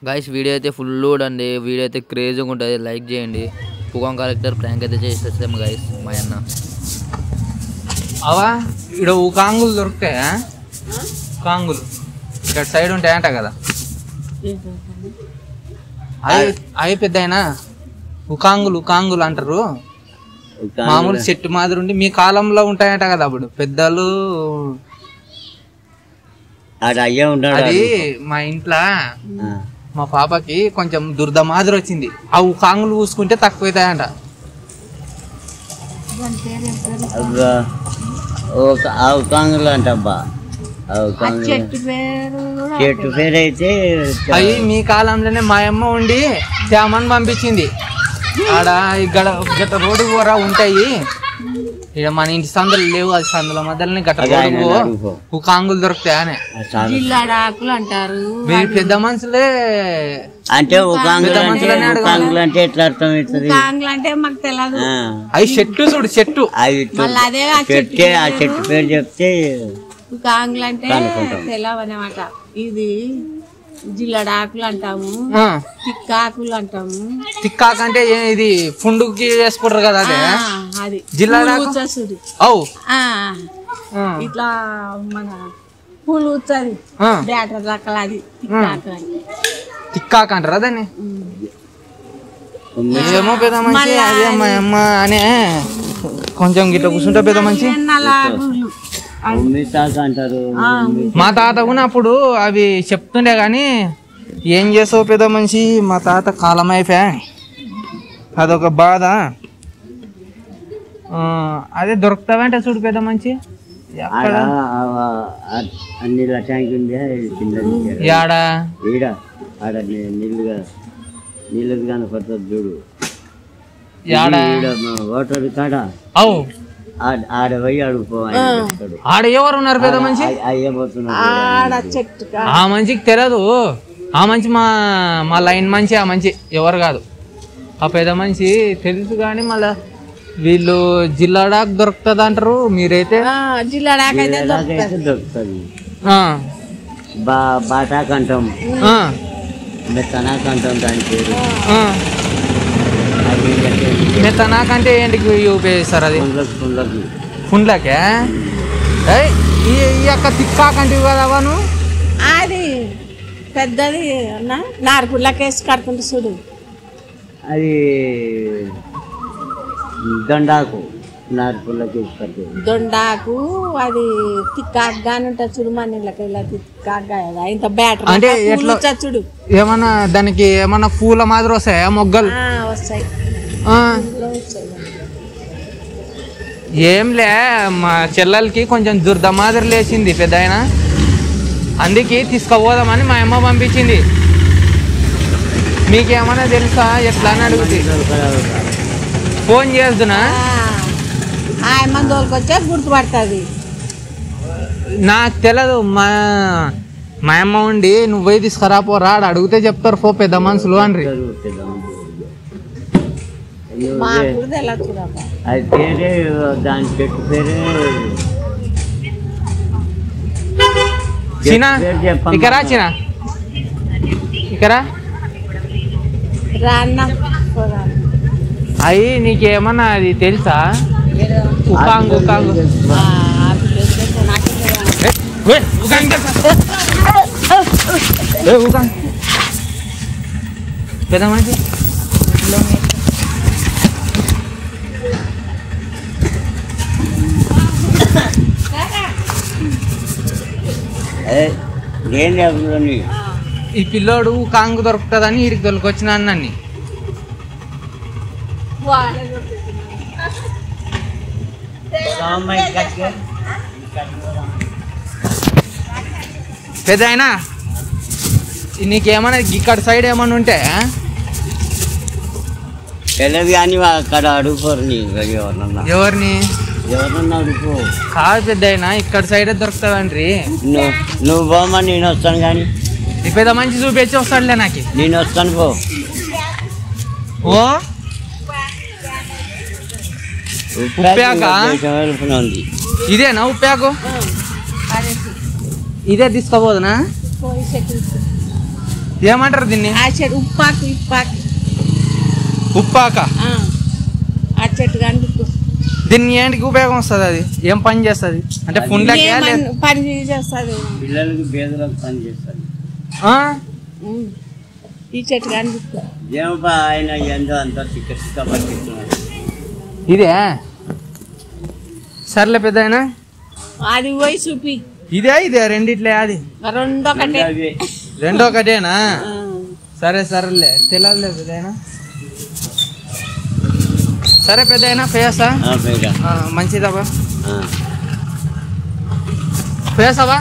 Guys video అయితే full load అండి. Video అయితే క్రేజీగా ఉంటుంది. లైక్ చేయండి. పుగం కలెక్టర్ ప్రాంక్ అయితే చేసేస్తాం గైస్. మా అన్న అవా ఇక్కడ ఉకాంగులు దొరుకుతాయా? ఉకాంగులు ఇక్కడ సైడ్ ఉంటాయంట కదా, అవి పెద్దయినా ఉకాంగులు అంటారు. మామూలు చెట్టు మాదిరి ఉండి మీ కాలంలో ఉంటాయంట కదా అప్పుడు పెద్దలు. అది మా ఇంట్లో మా పాపకి కొంచెం దురద మాదిరి వచ్చింది. ఆ ఉకాంగులు పూసుకుంటే తక్కువ అవుతాయంట. చెట్టు పేరు అయితే అవి మీ కాలంలోనే మా అమ్మ ఉండి తేమని పంపించింది. ఆడ ఇక్కడ గత రోడ్డు కూర ఉంటాయి. ఇక్కడ మన ఇంటి సందులు లేవు, అది సందుల మధ్యలోనే గట్ట రోడ్డు ఉకాంగులు దొరుకుతాయనే. జిల్లాడాకులు అంటారు. మీరు పెద్ద మనుషులే అంటే అంటే ఎట్లా అర్థం అవుతుంది? అంటే మాకు తెలియదు. అవి చెట్టు చూడు, చెట్టు అదే చెట్టే. ఆ చెట్టు పేరు చెప్తే కాంగ్లు అంటే తెలియవు అనమాట. ఇది జిల్లడాకులు అంటాము, తిక్కాకులు అంటాము. తిక్కాకు అంటే ఇది ఫుండుకి వేసుకుంటారు కదా, అదే అది జిల్లాడాకు. ఇట్లా మన పూలు వచ్చది బ్యాటర్ రకాల, అది తిక్కాకు అని. తిక్కాకు అంటారా దాన్ని? ఏమో పెద్ద మంచి అదే మా అమ్మ అనే కొంచెం గిట్ల కూర్చుంటా పెద్ద మంచి. అంటారు. మా తాత కూడా అప్పుడు అవి చెప్తుండే గాని ఏం చేసావు పెద్ద మనిషి, మా తాత కాలం అయిపోయా, అదొక బాధ. అదే దొరుకుతావంటే చూడు పెద్ద మంచి. అన్ని ట్యాంక్ ఉంది యాడా ఆడ నీళ్ళు కనపడుతుంది చూడు. ఓటర్ కాడ ఆడ పోయి అడుగుపోవాలి. ఆడ ఎవరు ఉన్నారు పెద్ద మంచి? ఆ మంచికి తెలియదు. ఆ మంచి మా లైన్ మంచి, ఆ మంచి ఎవరు కాదు. ఆ పెద్ద మనిషి తెలుసు కానీ మళ్ళా వీళ్ళు జిల్లాడాకు దొరుకుతుంది అంటారు. మీరైతే జిల్లాడాకు అయితే దొరుకుతుంది. బాటాకు అంటాం, మెత్తనాకు అంటాం దాని పేరు. మెత్తనాకంటే ఏంటికి ఉపయోగిస్తారు? అది పుండ్లకే. ఈ యొక్క తిక్కాకంటే కదవాను అది పెద్దది నారుపుల్లకి వేసి కడుతుంటే చూడు. అది దొండాకు, నారుపుల్లకి వేసి కడుతుంది దొండాకు. అది తిక్కాకు గాని ఉంటుంది చూడు, మన ఇళ్ళకి ఇలా తిక్కాకు ఇంత బ్యాటర్ అంటే ఎట్లా చూడు. ఏమన్నా దానికి ఏమన్నా పూల మాదిరి వస్తాయా? మొగ్గలు వస్తాయి. ఏంలే మా చెల్లెలకి కొంచెం దురద మాదిరి లేచింది పెద్ద ఆయన, అందుకే తీసుకుపోదామని మా అమ్మ పంపించింది. మీకేమన్నా తెలుసా ఎట్లా అని అడుగుతుంది. ఫోన్ చేస్తున్నా తోలుకొచ్చే గుర్తుపడుతుంది. నాకు తెలియదు. మా అమ్మ ఉండి నువ్వు పోయి తీసుకురాపో రాడు అడిగితే చెప్తారు పో పెద్ద మనుషులు అని. అది పేరే దాని చెట్టు పేరే. చిన్న ఇకరా, చిన్న ఇకరా. అవి నీకేమన్నా అది తెలుసా? ఉకాంగు పెద్ద మంచి ఈ పిల్లోడు కాంగు దొరుకుతుందని వీడికి దొరికొచ్చిన అన్నీ. పెద్ద అయినా నీకేమన్నా ఇక్కడ సైడ్ ఏమన్నా ఉంటే తెలియదు కానీ అక్కడ అడుగుకోరు. ఎవరిని ఎవరన్నా అడుగు కాదు పెద్ద అయినా ఇక్కడ సైడ్ దొరుకుతావండ్రి. నువ్వు పోమని నేను వస్తాను కానీ ఈ పెద్ద మంచి చూపించి వస్తాడులే నాకు. నేను వస్తాను పో. ఓ ఉప్పాక ఇదేనా ఉప్పాకు? ఇదే తీసుకోబోదునా? ఏమంటారు దీన్ని? ఆ చెట్టు ఉప్పాకు ఇప్పాకు ఉప్పాక. ఆ చెట్టు కనిపిస్తు. దీన్ని ఏంటికి ఉపయోగం వస్తుంది? అది ఏం పని చేస్తుంది అంటే పుండ్లకి పని చేస్తుంది, పిల్లలకి బేదలకు పని చేస్తుంది. ఈ చెట్టు కనిపిస్తు. ఏమో ఆయన ఎంతో అంత చిక్క చిక్క పట్టిస్తున్నాడు. ఇదే సర్లే పెద్ద అయినా అది పోయి చూపి. ఇదే రెండిట్లే. అది రెండో ఒకటేనా? సరే సరేలే తెలియదులే పెద్ద అయినా. సరే పెద్ద అయినా పేసా మంచిదబ్బా. పేసావా?